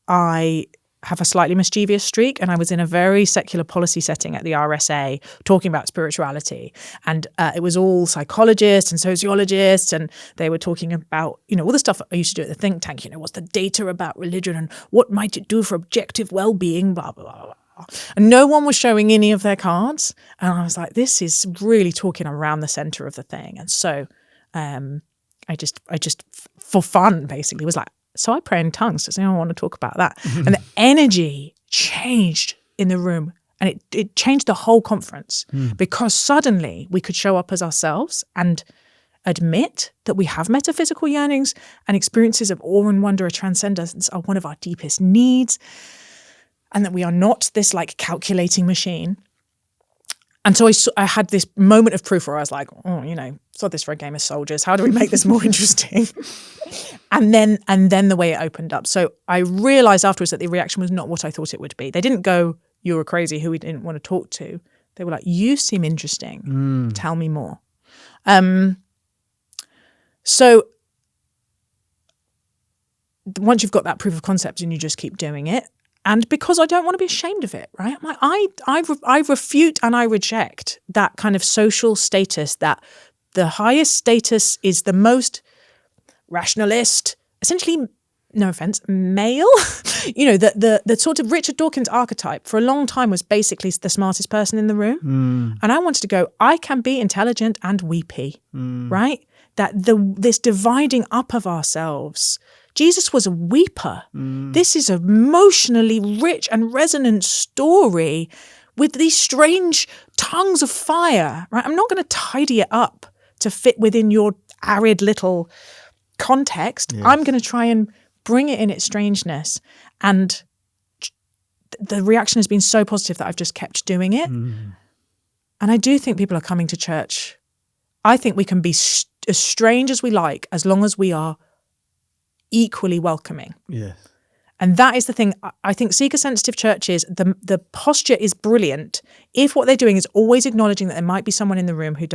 I have a slightly mischievous streak, and I was in a very secular policy setting at the RSA talking about spirituality, and it was all psychologists and sociologists, and they were talking about all the stuff I used to do at the think tank. What's the data about religion and what might it do for objective well-being, blah blah blah blah. And no one was showing any of their cards, and I was like, this is really talking around the center of the thing. And so I just for fun basically was like, so I pray in tongues. Does anyone want to talk about that? And the energy changed in the room, and it changed the whole conference because suddenly we could show up as ourselves and admit that we have metaphysical yearnings and experiences of awe and wonder or transcendence are one of our deepest needs, and that we are not this like calculating machine. And so I had this moment of proof where I was like, saw this for a game of soldiers. How do we make this more interesting? And then the way it opened up. So I realized afterwards that the reaction was not what I thought it would be. They didn't go, you were crazy, who we didn't want to talk to. They were like, you seem interesting. Tell me more. So once you've got that proof of concept and you just keep doing it, and because I don't want to be ashamed of it, right? I refute and I reject that kind of social status that the highest status is the most rationalist, essentially, no offense, male. The sort of Richard Dawkins archetype for a long time was basically the smartest person in the room. And I wanted to go, I can be intelligent and weepy, right? That this dividing up of ourselves. Jesus was a weeper. This is an emotionally rich and resonant story with these strange tongues of fire, right? I'm not going to tidy it up to fit within your arid little context. Yes. I'm going to try and bring it in its strangeness. And the reaction has been so positive that I've just kept doing it. And I do think people are coming to church. I think we can be as strange as we like, as long as we are equally welcoming. Yes. And that is the thing. I think seeker-sensitive churches, the posture is brilliant if what they're doing is always acknowledging that there might be someone in the room who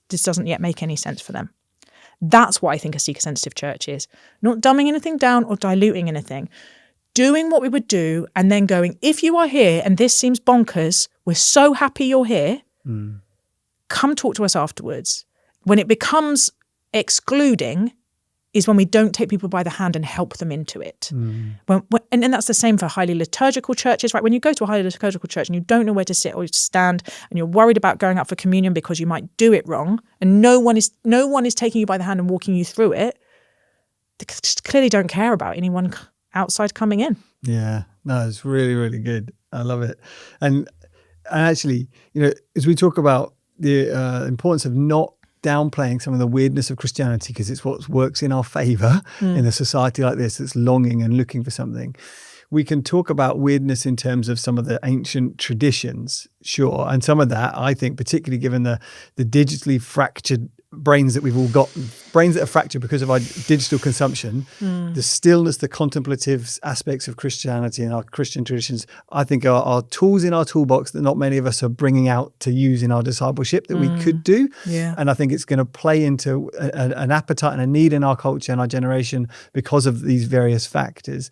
this doesn't yet make any sense for them. That's what I think a seeker-sensitive church is. Not dumbing anything down or diluting anything. Doing what we would do and then going, if you are here and this seems bonkers, we're so happy you're here, come talk to us afterwards. When it becomes excluding is when we don't take people by the hand and help them into it. And that's the same for highly liturgical churches, right? When you go to a highly liturgical church and you don't know where to sit or stand and you're worried about going up for communion because you might do it wrong and no one is taking you by the hand and walking you through it, they just clearly don't care about anyone outside coming in. Yeah, no, it's really, really good. I love it. And actually, as we talk about the importance of not downplaying some of the weirdness of Christianity, because it's what works in our favor in a society like this that's longing and looking for something. We can talk about weirdness in terms of some of the ancient traditions, sure. And some of that, I think, particularly given the digitally fractured brains that we've all got, brains that are fractured because of our digital consumption, the stillness, the contemplative aspects of Christianity and our Christian traditions, I think are tools in our toolbox that not many of us are bringing out to use in our discipleship that we could do. Yeah. And I think it's going to play into an appetite and a need in our culture and our generation because of these various factors.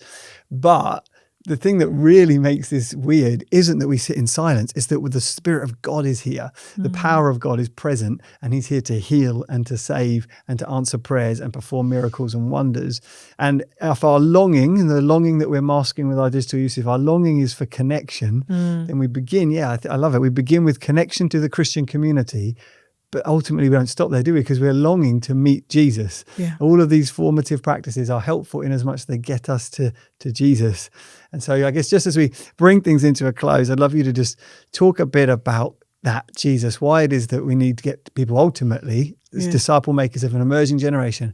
But the thing that really makes this weird isn't that we sit in silence, it's that the Spirit of God is here. The power of God is present and he's here to heal and to save and to answer prayers and perform miracles and wonders. And if our longing, and the longing that we're masking with our digital use, if our longing is for connection, then we begin, I love it. We begin with connection to the Christian community. But ultimately, we don't stop there, do we? Because we're longing to meet Jesus. Yeah. All of these formative practices are helpful in as much as they get us to Jesus. And so I guess just as we bring things into a close, I'd love you to just talk a bit about that, Jesus, why it is that we need to get people ultimately, as disciple makers of an emerging generation,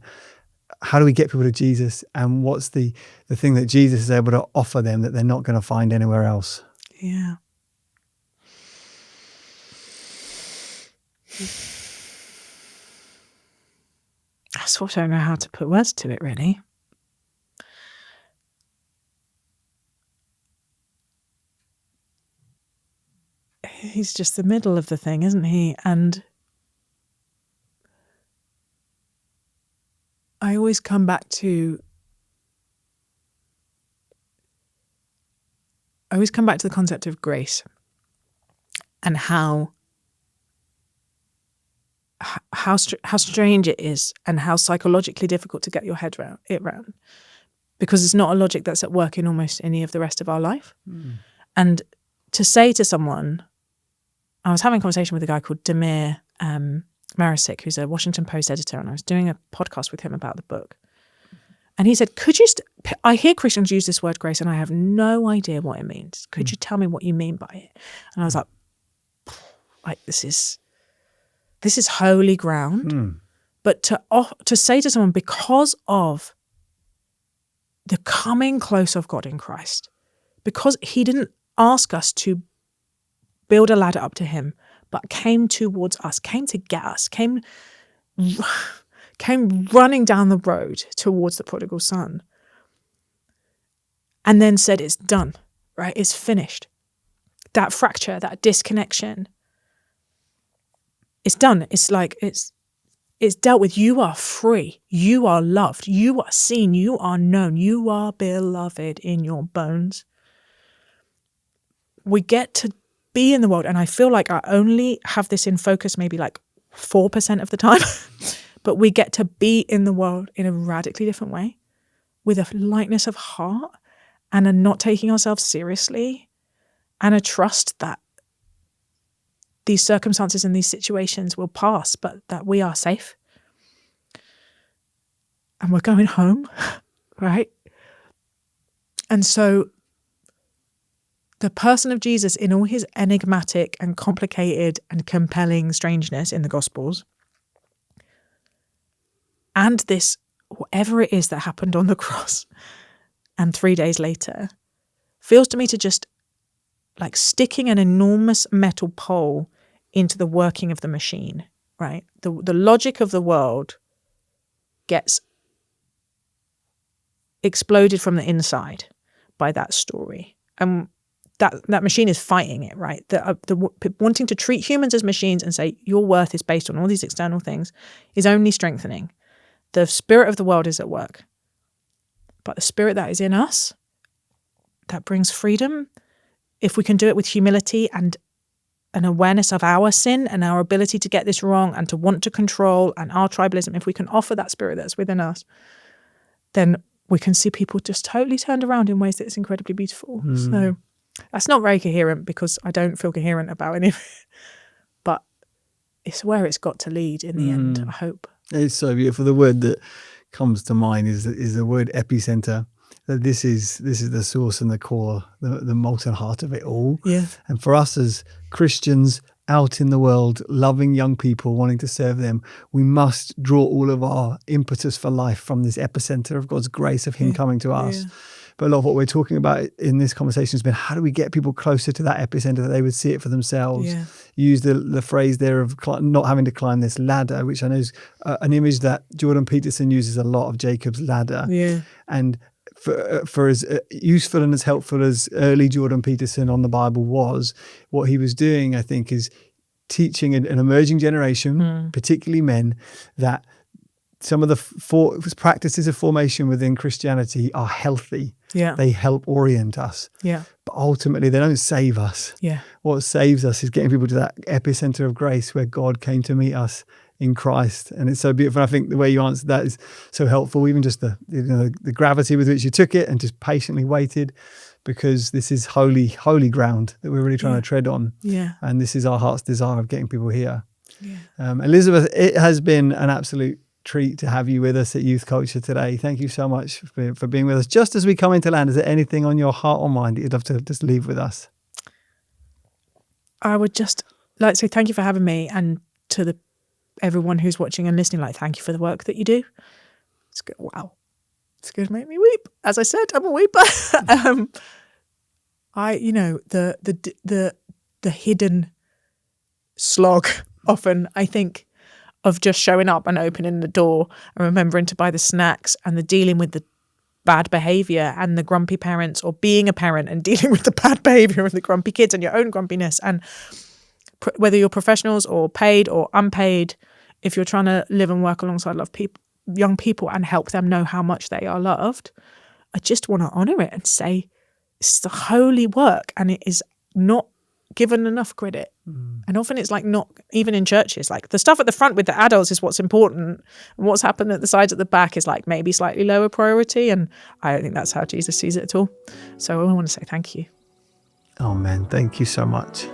how do we get people to Jesus? And what's the thing that Jesus is able to offer them that they're not going to find anywhere else? Yeah. I sort of don't know how to put words to it, really. He's just the middle of the thing, isn't he? And I always come back to the concept of grace and how strange it is and how psychologically difficult to get your head around, because it's not a logic that's at work in almost any of the rest of our life. And to say to someone, I was having a conversation with a guy called Damir Marisic, who's a Washington Post editor, and I was doing a podcast with him about the book. And he said, could you, I hear Christians use this word grace and I have no idea what it means. Could you tell me what you mean by it? And I was like, this is holy ground. But to say to someone, because of the coming close of God in Christ, because he didn't ask us to build a ladder up to him, but came towards us, came to get us, came running down the road towards the prodigal son, and then said, it's done, right? It's finished. That fracture, that disconnection, it's done. It's like, it's dealt with. You are free. You are loved. You are seen. You are known. You are beloved in your bones. We get to be in the world. And I feel like I only have this in focus maybe like 4% of the time, but we get to be in the world in a radically different way, with a lightness of heart and a not taking ourselves seriously and a trust that these circumstances and these situations will pass, but that we are safe. And we're going home, right? And so the person of Jesus in all his enigmatic and complicated and compelling strangeness in the Gospels, and this, whatever it is that happened on the cross, and 3 days later, feels to me to just like sticking an enormous metal pole into the working of the machine, right? The logic of the world gets exploded from the inside by that story. And that machine is fighting it, right? Wanting to treat humans as machines and say your worth is based on all these external things is only strengthening. The spirit of the world is at work. But the spirit that is in us, that brings freedom, if we can do it with humility and an awareness of our sin and our ability to get this wrong and to want to control and our tribalism, if we can offer that spirit that's within us, then we can see people just totally turned around in ways that's incredibly beautiful. So that's not very coherent because I don't feel coherent about any of it. But it's where it's got to lead in the end, I hope. It's so beautiful. The word that comes to mind is the word epicenter. That this is the source and the core, the molten heart of it all. Yeah. And for us as Christians out in the world, loving young people, wanting to serve them, we must draw all of our impetus for life from this epicenter of God's grace, of him coming to us. Yeah. But a lot of what we're talking about in this conversation has been how do we get people closer to that epicenter that they would see it for themselves? Yeah. Use the phrase there of not having to climb this ladder, which I know is an image that Jordan Peterson uses a lot, of Jacob's ladder. Yeah. And for as useful and as helpful as early Jordan Peterson on the Bible was, what he was doing, I think, is teaching an emerging generation, particularly men, that some of the practices of formation within Christianity are healthy. Yeah. They help orient us. Yeah. But ultimately, they don't save us. Yeah. What saves us is getting people to that epicenter of grace where God came to meet us in Christ. And it's so beautiful. I think the way you answered that is so helpful, even just the gravity with which you took it and just patiently waited, because this is holy ground that we're really trying to tread on. Yeah. And this is our heart's desire of getting people here. Yeah. Elizabeth, it has been an absolute treat to have you with us at Youth Culture today. Thank you so much for being with us. Just as we come into land, is there anything on your heart or mind that you'd love to just leave with us? I would just like to say thank you for having me, and to everyone who's watching and listening, like, thank you for the work that you do. It's good. Wow. It's going to make me weep. As I said, I'm a weeper. The hidden slog often, I think, of just showing up and opening the door and remembering to buy the snacks, and the dealing with the bad behavior and the grumpy parents, or being a parent and dealing with the bad behavior of the grumpy kids and your own grumpiness. And whether you're professionals or paid or unpaid, if you're trying to live and work alongside young people and help them know how much they are loved, I just want to honor it and say it's the holy work, and it is not given enough credit. And often it's like, not even in churches, like the stuff at the front with the adults is what's important, and what's happened at the sides at the back is like maybe slightly lower priority. And I don't think that's how Jesus sees it at all. So I want to say thank you. Oh man, thank you so much.